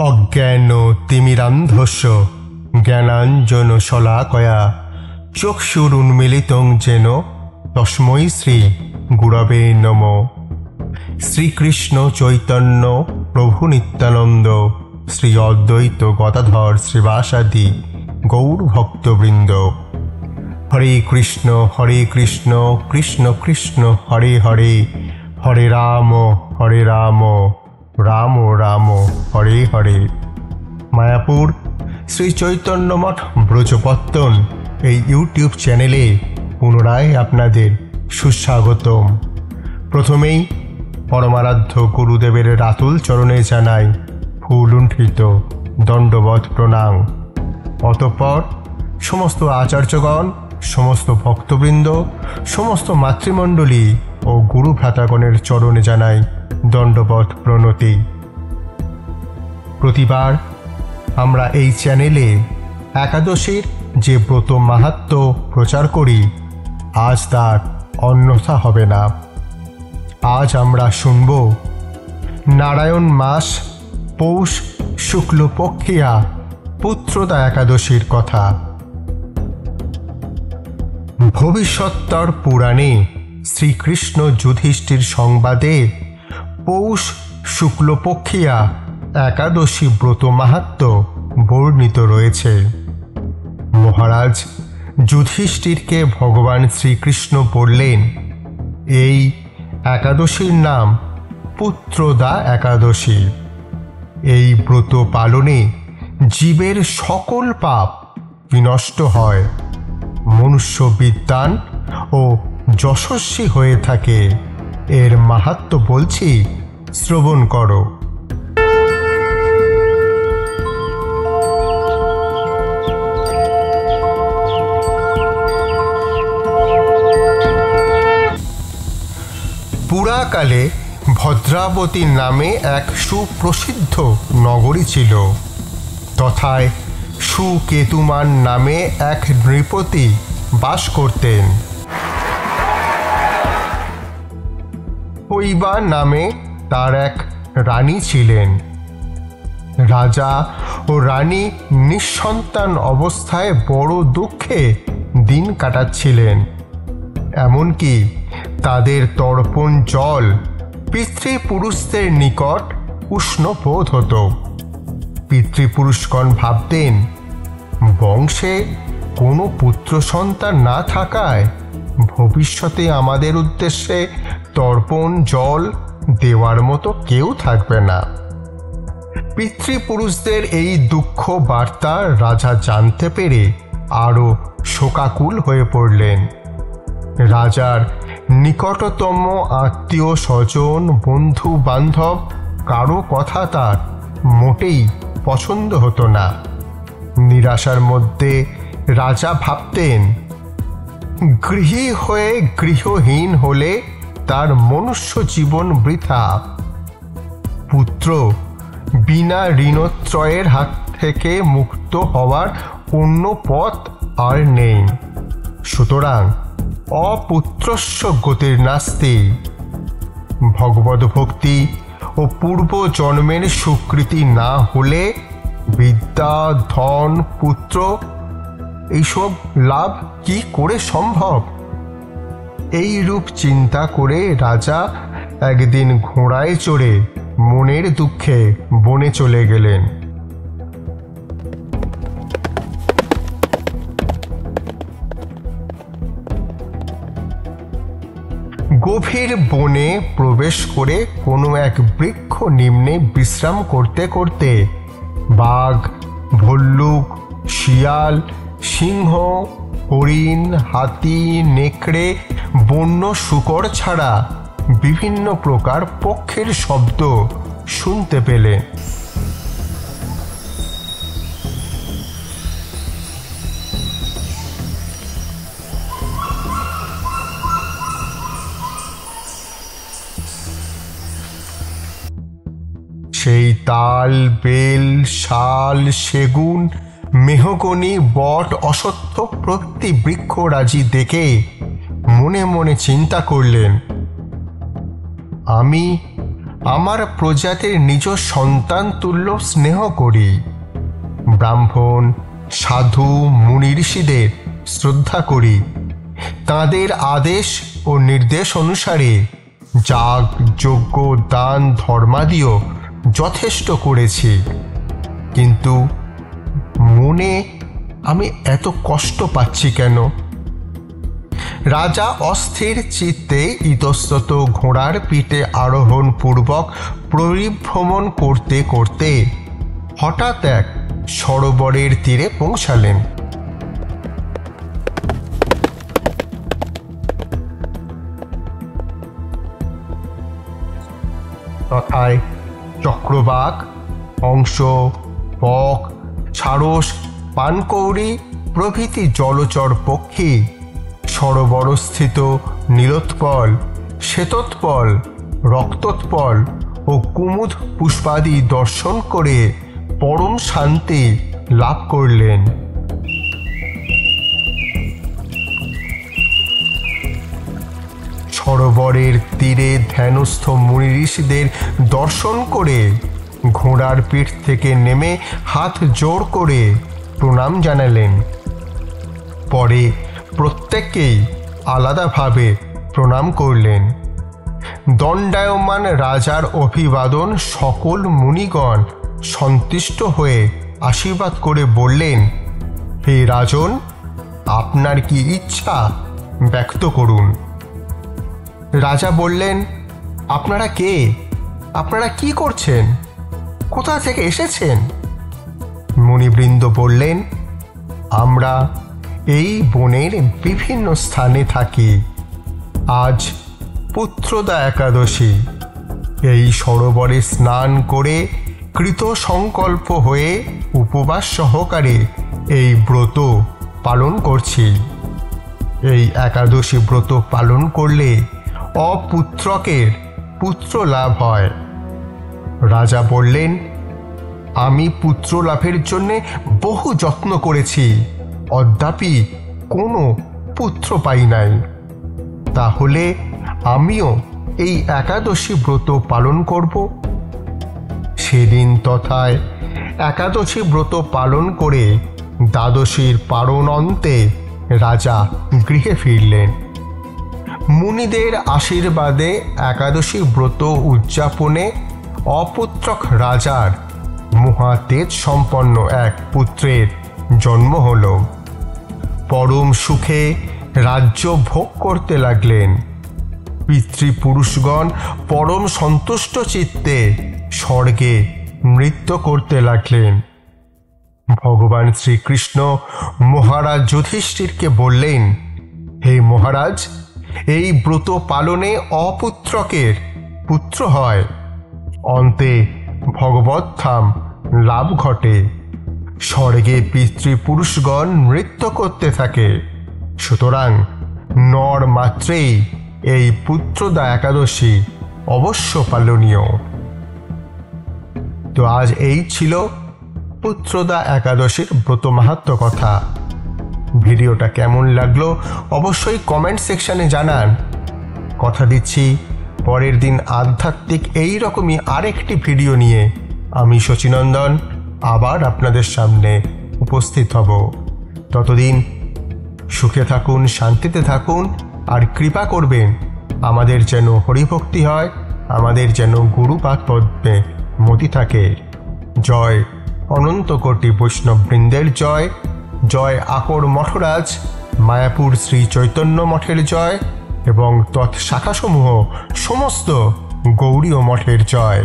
অজ্ঞান তিমিরান্ধস্য জ্ঞানাঞ্জন শলাকয়া চক্ষুরুন্মীলিতং যেন তস্मै শ্রী গুরবে নমঃ। শ্রীকৃষ্ণ চৈতন্য প্রভু নিত্যানন্দ শ্রী অদ্বৈত গদাধর শ্রীবাসাদি গৌর ভক্তবৃন্দ। হরে কৃষ্ণ কৃষ্ণ কৃষ্ণ হরে হরে, হরে রাম রাম রাম হরে হরে। মায়াপুর শ্রী চৈতন্য মঠ ব্রজপত্তন এই ইউটিউব চ্যানেলে পুনরায় আপনাদের সুস্বাগতম। প্রথমেই পরমারাধ্য গুরুদেবের রাতুল চরণে জানাই ফুলুণ্ঠিত দণ্ডবৎ প্রণাম। অতঃপর সমস্ত আচার্যগণ, সমস্ত ভক্তবৃন্দ, সমস্ত মাতৃমণ্ডলী ও গুরু ভ্রাতাগণের চরণে জানাই দণ্ডবৎ প্রণতি। প্রতিবার আমরা এই চ্যানেলে একাদশীর যে ব্রত মাহাত্ম্য প্রচার করি, আজ তার অন্যথা হবে না। আজ আমরা শুনব নারায়ণ মাস পৌষ শুক্লপক্ষিয়া পুত্রদা একাদশীর কথা। ভবিষ্যত্তর পুরাণে শ্রীকৃষ্ণ যুধিষ্ঠির সংবাদে পৌষ শুক্লপক্ষিয়া একাদশী ব্রত মাহাত্ম্য বর্ণিত রয়েছে। মহারাজ যুধিষ্ঠিরকে ভগবান শ্রীকৃষ্ণ বললেন, এই একাদশীর নাম পুত্রদা একাদশী। এই ব্রত পালনে জীবের সকল পাপ বিনষ্ট হয়, মনুষ্য বিদ্বান ও যশস্বী হয়ে থাকে। এর মাহাত্ম্য বলছি, শ্রবণ করো। পুরাকালে ভদ্রাবতী নামে এক সুপ্রসিদ্ধ নগরী ছিল। তথায় সুকেতুমান নামে এক নৃপতি বাস করতেন। হৈবা নামে তার এক রানী ছিলেন। রাজা ও রানী নিঃসন্তান অবস্থায় বড় দুঃখে দিন কাটাচ্ছিলেন। এমনকি তাদের তর্পণ জল পিতৃপুরুষদের নিকট উষ্ণ বোধ হতো। পিতৃপুরুষগণ ভাবতেন, বংশে কোনো পুত্র সন্তান না থাকায় ভবিষ্যতে আমাদের উদ্দেশ্যে তর্পণ জল দেওয়ার মতো কেউ থাকবে না। পিতৃপুরুষদের এই দুঃখ বার্তা রাজা জানতে পেরে আরও শোকাকুল হয়ে পড়লেন। রাজার নিকটতম আত্মীয় স্বজন, বন্ধু বান্ধব কারো কথা তার মোটেই পছন্দ হতো না। নিরাশার মধ্যে রাজা ভাবতেন, গৃহী হয়ে গৃহহীন হলে তার মনুষ্য জীবন বৃথা। পুত্র বিনা ঋণত্রয়ের হাত থেকে মুক্ত হওয়ার অন্য পথ আর নেই। সুতরাং অপুত্রস্য গতির নাস্তি। ভগবদ ভক্তি ও পূর্ব জন্মের স্বীকৃতি না হলে বিদ্যা, ধন, পুত্র এইসব লাভ কি করে সম্ভব? এই রূপ চিন্তা করে রাজা একদিন ঘোড়ায় চড়ে মনের দুঃখে বনে চলে গেলেন। গভীর বনে প্রবেশ করে কোনো এক বৃক্ষ নিম্নে বিশ্রাম করতে করতে বাঘ, ভল্লুক, শিয়াল, সিংহ, হরিণ, হাতি, নেকড়ে, বন্য শূকর ছাড়া বিভিন্ন প্রকার পক্ষীর শব্দ শুনতে পেলেন। সেই তাল, বেল, শাল, সেগুন, মেহগনি, বট, অশ্বত্থ প্রভৃতি বৃক্ষরাজি দেখে মনে মনে চিন্তা করলেন, আমি আমার প্রজাতির নিজ সন্তান তুল্য স্নেহ করি। ব্রাহ্মণ, সাধু, মুনি ঋষিদের শ্রদ্ধা করি। তাঁদের আদেশ ও নির্দেশ অনুসারে যাগ, যজ্ঞ, দান, ধর্মাদিও যথেষ্ট করেছি। কিন্তু মনে আমি এত কষ্ট পাচ্ছি কেন? রাজা অস্থির চিত্তে ইতস্তত ঘোড়ার পিঠে আরোহণ পূর্বক পরিভ্রমণ করতে করতে হঠাৎ এক সরোবরের তীরে পৌঁছালেন। তথায় চক্রবাক, হংস, বক, সারস, পানকৌড়ি প্রভৃতি জলচর পক্ষী সরোবরস্থিত নীলোৎপল, শ্বেতোৎপল, রক্তোৎপল ও কুমুদ পুষ্পাদি দর্শন করে পরম শান্তি লাভ করলেন। সরোবরের তীরে ধ্যানস্থ মুনি ঋষিদের দর্শন করে ঘোড়ার পিঠ থেকে নেমে হাত জোড় করে প্রণাম জানালেন। পরে প্রত্যেককেই আলাদাভাবে প্রণাম করলেন। দণ্ডায়মান রাজার অভিবাদন সকল মুনিগণ সন্তুষ্ট হয়ে আশীর্বাদ করে বললেন, হে রাজন, আপনার কি ইচ্ছা ব্যক্ত করুন। রাজা বললেন, আপনারা কে? আপনারা কি করছেন? কোথা থেকে এসেছেন? মুনিবৃন্দ বললেন, আমরা এই বনের বিভিন্ন স্থানে থাকি। আজ পুত্রদা একাদশী। এই সরোবরে স্নান করে কৃত সংকল্প হয়ে উপবাস সহকারে এই ব্রত পালন করছি। এই একাদশী ব্রত পালন করলে অপুত্রকের পুত্র লাভ হয়। রাজা বললেন, আমি পুত্র লাভের জন্যে বহু যত্ন করেছি, অদ্যাপি কোনো পুত্র পাই নাই। তাহলে আমিও এই একাদশী ব্রত পালন করব। সেদিন তথায় একাদশী ব্রত পালন করে দ্বাদশীর পারণ অন্তে রাজা গৃহে ফিরলেন। মুনিদের আশীর্বাদে একাদশী ব্রত উদযাপনে অপুত্রক রাজার মহাতেজ সম্পন্ন এক পুত্রের জন্ম হল। পরম সুখে রাজ্য ভোগ করতে লাগলেন। পিতৃপুরুষগণ পরম সন্তুষ্ট চিত্তে স্বর্গে নৃত্য করতে লাগলেন। ভগবান শ্রীকৃষ্ণ মহারাজ যুধিষ্ঠিরকে বললেন, হে মহারাজ, এই ব্রত পালনে অপুত্রকের পুত্র হয়, অন্তে ভগবদ্ধাম লাভ ঘটে। স্বর্গে পিতৃপুরুষগণ নৃত্য করতে থাকে। সুতরাং নর মাত্রেই এই পুত্রদা একাদশী অবশ্য পালনীয়। তো আজ এই ছিল পুত্রদা একাদশীর ব্রত মাহাত্ম্য কথা। ভিডিওটা কেমন লাগলো অবশ্যই কমেন্ট সেকশনে জানান। কথা দিচ্ছি, পরের দিন আধ্যাত্মিক এই রকমই আরেকটি ভিডিও নিয়ে আমি শচীনন্দন আবার আপনাদের সামনে উপস্থিত হব। ততদিন সুখে থাকুন, শান্তিতে থাকুন, আর কৃপা করবেন আমাদের যেন হরিভক্তি হয়, আমাদের যেন গুরুপাদ পদ্মে মতি থাকে। জয় অনন্ত কোটি বৈষ্ণববৃন্দের জয়। জয় আকর মঠরাজ মায়াপুর শ্রী চৈতন্য মঠের জয় এবং তৎশাখাসমূহ সমস্ত গৌড়ীয় মঠের জয়।